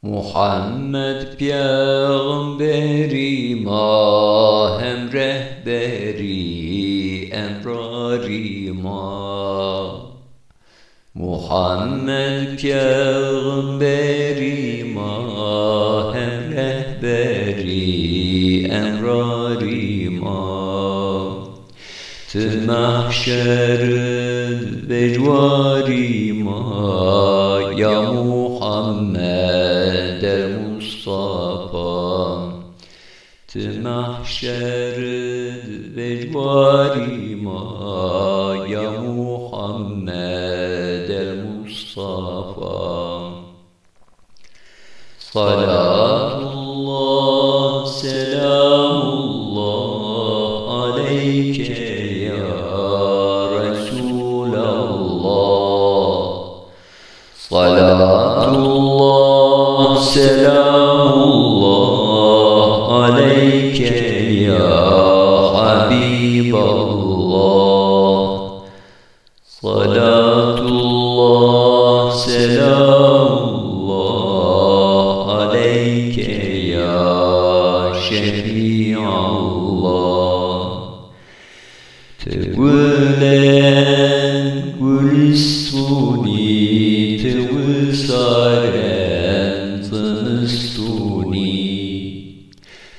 Muhammed peygamberi ma hem rehberi emrari ma. Muhammed peygamberi ma hem rehberi emrari ma. Tı mahşerül becvari ma ya Muhammed'el-Mustafa. Tı mahşerül becvari ma ya Muhammed'el-Mustafa. Salatullah selamullah aleyke Salatullah selamullah aleyke ya Habiballah. Salatullah selamullah aleyke ya Şefiallah. Tevlen gülsuni Tevsaren zınıstuni.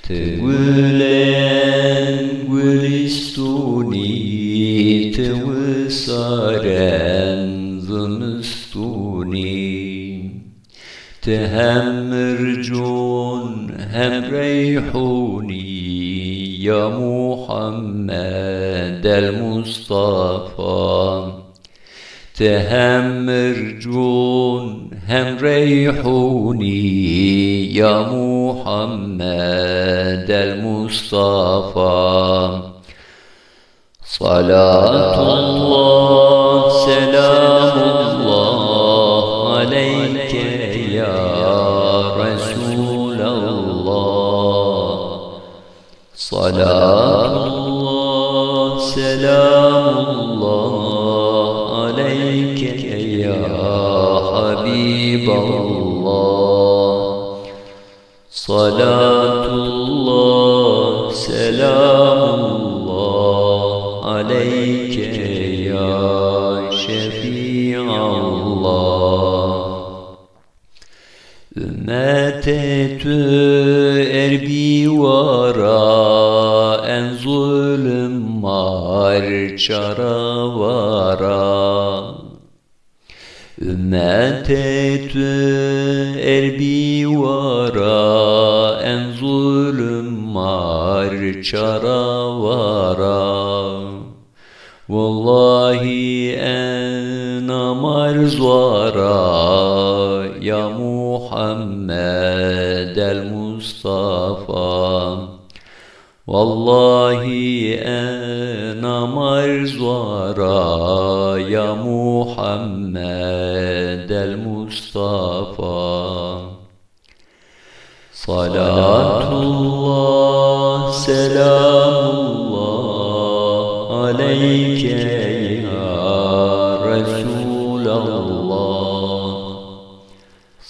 Tevlen gülistuni Tevsaren zınıstuni. Tehem rcun hem reyhuni ya Muhammed'el-Mustafa. Tehem rcun hem reyhuni ya Muhammed'el-Mustafa. Salatullah selamullah aleyke ya Resulallah. Salatullah selamullah aleyke ya Habiballah. Salatullah selamullah aleyke ya Şefiallah. Ümmet-i erbivara en zulüm var çaravara. Ümmet-i erbivara en zulüm var çaravara. Vallahi en amarzvara ya Muhammed'el-Mustafa. Vallahi en amarzvara ya Muhammed'el-Mustafa. Salatullah selamullah aleyke ya Resulallah.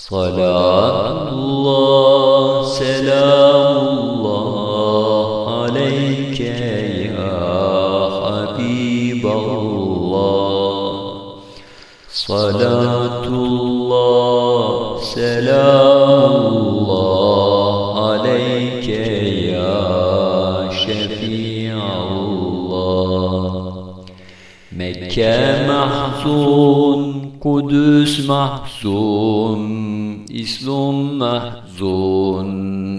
Salatullah selamullah aleyke ya Habiballah. Salatullah selamullah aleyke ya Şefiallah. Mekke mahzun, Kudüs mahzun, İslam mahzun,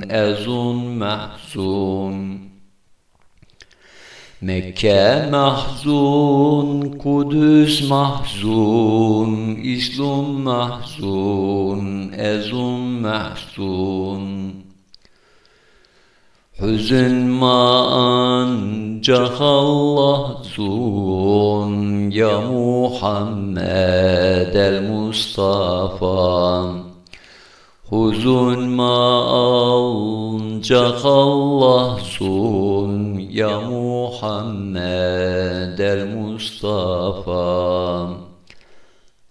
ezun mahzun. Mekke mahzun, Kudüs mahzun, İslam mahzun, ezun mahzun. Hüzün ma ancak Allah zun ya Muhammed'el-Mustafa. Hüzün ma ancak Allah zun ya Muhammed'el-Mustafa.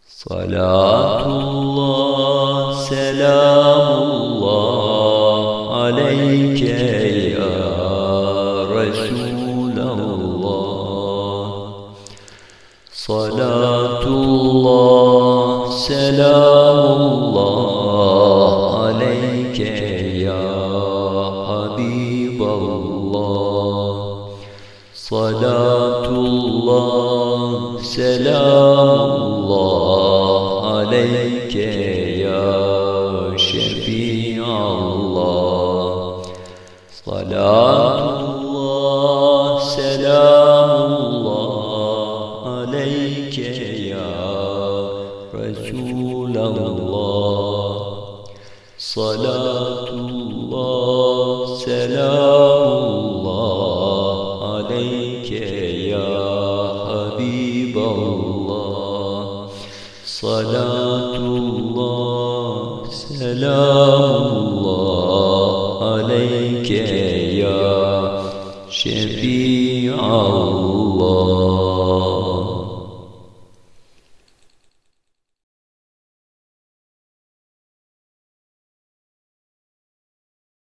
Salatullah selam salatullah, selamullah aleyke ya Habiballah. Salatullah, selamullah aleyke ya Şefi'allah. Salatullah, selamullah aleyke ya Resulallah. Salatullah, selamullah aleyke ya Habiballah. Salatullah, selamullah aleyke ya Şefi'allah.